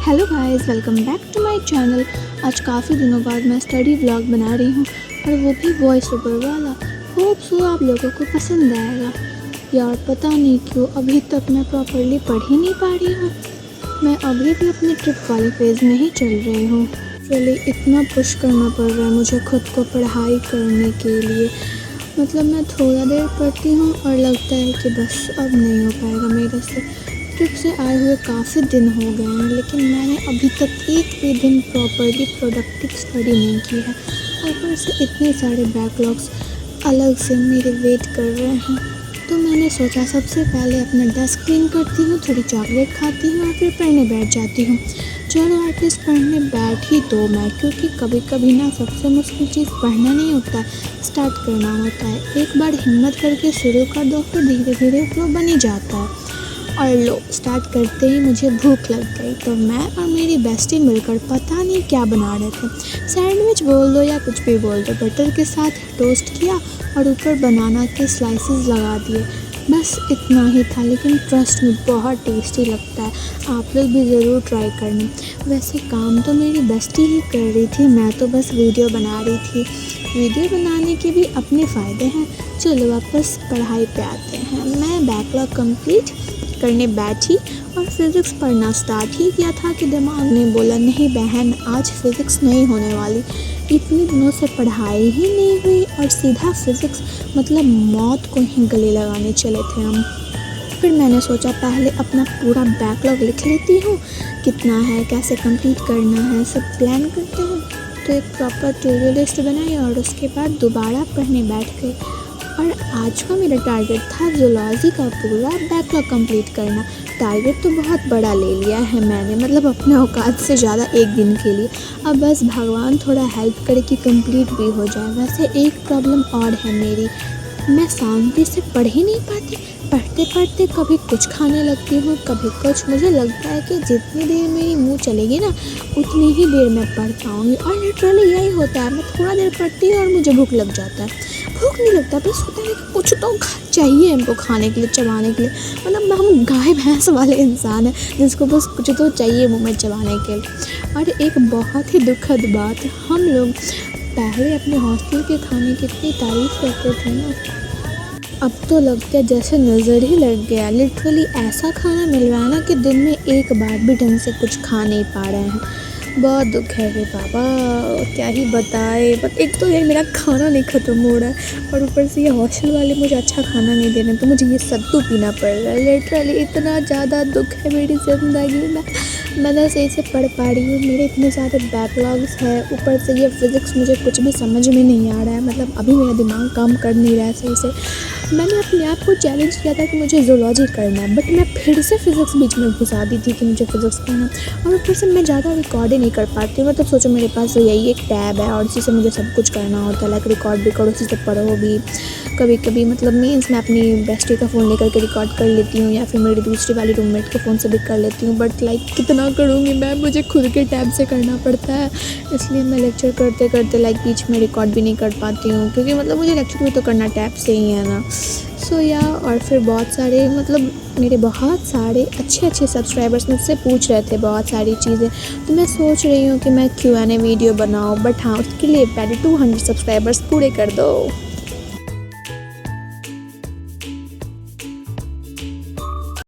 Hello guys, welcome back to my channel. आज काफ़ी दिनों बाद मैं स्टडी व्लॉग बना रही हूँ और वो भी वॉइस ओवर वाला। होप सो आप लोगों को पसंद आएगा। यार पता नहीं क्यों अभी तक मैं प्रॉपरली पढ़ ही नहीं पा रही हूँ। मैं अभी भी अपने ट्रिप वाले फेज़ में ही चल रही हूँ। एक्चुअली इतना पुश करना पड़ रहा है मुझे खुद को पढ़ाई करने के लिए। मतलब मैं थोड़ा देर पढ़ती हूँ और लगता है कि बस अब नहीं हो पाएगा मेरे से। ट्रिप से आए हुए काफ़ी दिन हो गए हैं, लेकिन मैंने अभी तक एक भी दिन प्रॉपरली प्रोडक्टिव स्टडी नहीं की है। ऊपर से इतने सारे बैकलॉग्स अलग से मेरे वेट कर रहे हैं। तो मैंने सोचा सबसे पहले अपना डेस्क क्लीन करती हूँ, थोड़ी चॉकलेट खाती हूँ और फिर पढ़ने बैठ जाती हूँ। चलो एटलीस्ट पढ़ने बैठ ही तो मैं, क्योंकि कभी कभी ना सबसे मुश्किल चीज़ पढ़ना नहीं होता है, स्टार्ट करना होता है। एक बार हिम्मत करके शुरू कर दो फिर धीरे धीरे फ्लो बन ही जाता है। और लो, स्टार्ट करते ही मुझे भूख लग गई, तो मैं और मेरी बेस्टी मिलकर पता नहीं क्या बना रहे थे। सैंडविच बोल दो या कुछ भी बोल दो। बटर के साथ टोस्ट किया और ऊपर बनाना के स्लाइसेस लगा दिए। बस इतना ही था, लेकिन ट्रस्ट में बहुत टेस्टी लगता है। आप लोग भी ज़रूर ट्राई करना। वैसे काम तो मेरी बेस्टी ही कर रही थी, मैं तो बस वीडियो बना रही थी। वीडियो बनाने के भी अपने फ़ायदे हैं। चलो वापस पढ़ाई पे आते हैं। मैं बैकलॉग कंप्लीट करने बैठी और फिज़िक्स पढ़ना स्टार्ट ही किया था कि दिमाग ने बोला नहीं बहन, आज फिज़िक्स नहीं होने वाली। इतने दिनों से पढ़ाई ही नहीं हुई और सीधा फिज़िक्स, मतलब मौत को ही गले लगाने चले थे हम। फिर मैंने सोचा पहले अपना पूरा बैकलॉग लिख लेती हूँ, कितना है, कैसे कंप्लीट करना है, सब प्लान करते हैं। तो एक प्रॉपर टू डू लिस्ट बनाई और उसके बाद दोबारा पढ़ने बैठ गई। और आज का मेरा टारगेट था ज़ूलॉजी का पूरा बैकलॉग कंप्लीट करना। टारगेट तो बहुत बड़ा ले लिया है मैंने, मतलब अपने औकात से ज़्यादा एक दिन के लिए। अब बस भगवान थोड़ा हेल्प करे कि कंप्लीट भी हो जाए। वैसे एक प्रॉब्लम और है मेरी, मैं शांति से पढ़ ही नहीं पाती। पढ़ते पढ़ते कभी कुछ खाने लगती हूँ, कभी कुछ। मुझे लगता है कि जितनी देर मेरी मुंह चलेगी ना उतनी ही देर मैं पढ़ पाऊँगी। और लिटरली यही होता है, मैं थोड़ा देर पढ़ती हूँ और मुझे भूख लग जाता है। भूख नहीं लगता, बस होता है कि कुछ तो चाहिए हमको खाने के लिए, चबाने के लिए। मतलब हम गाय भैंस वाले इंसान हैं जिसको बस कुछ तो चाहिए मुँह में चबाने के लिए। और एक बहुत ही दुखद बात, हम लोग पहले अपने हॉस्टल के खाने की इतनी तारीफ़ करते थे ना, अब तो लगता है जैसे नज़र ही लग गया। लिटरली ऐसा खाना मिल रहा है ना कि दिन में एक बार भी ढंग से कुछ खा नहीं पा रहे हैं। बहुत दुख है रे बाबा, क्या ही बताए। बट एक तो यार मेरा खाना नहीं ख़त्म हो रहा है और ऊपर से ये हॉस्टल वाले मुझे अच्छा खाना नहीं दे रहे, तो मुझे ये सत्तू पीना पड़ रहा है। लिटरली इतना ज़्यादा दुख है मेरी ज़िंदगी में। मैं सही से पढ़ पा रही हूँ, मेरे इतने सारे बैकलॉग्स है, ऊपर से ये फिज़िक्स मुझे कुछ भी समझ में नहीं आ रहा है। मतलब अभी मेरा दिमाग काम कर नहीं रहा है सही से। मैंने अपने आप को चैलेंज किया था कि मुझे ज़ूलॉजी करना है, बट मैं फिर से फिज़िक्स बीच में घुसा दी थी कि मुझे फिज़िक्स करना है। और ऊपर से मैं ज़्यादा रिकॉर्ड ही नहीं कर पाती। मतलब सोचो मेरे पास तो यही एक टैब है और इसी से मुझे सब कुछ करना होता है। लाइक रिकॉर्ड भी करो, उसी से पढ़ो भी। कभी कभी मतलब मीन्स मैं अपनी बेस्टी का फ़ोन लेकर के रिकॉर्ड कर लेती हूँ या फिर मेरी दूसरी वाली रूममेट के फ़ोन से भी कर लेती हूँ। बट लाइक कितना करूँगी मैं, मुझे खुद के टैब से करना पड़ता है। इसलिए मैं लेक्चर करते करते लाइक बीच में रिकॉर्ड भी नहीं कर पाती हूँ, क्योंकि मतलब मुझे लेक्चर भी तो करना टैब से ही है ना। सो या और फिर बहुत सारे मतलब मेरे बहुत सारे अच्छे सब्सक्राइबर्स मुझसे पूछ रहे थे बहुत सारी चीज़ें। तो मैं सोच रही हूँ कि मैं Q&A वीडियो बनाऊँ, बट हाँ उसके लिए पहले 200 सब्सक्राइबर्स पूरे कर दो।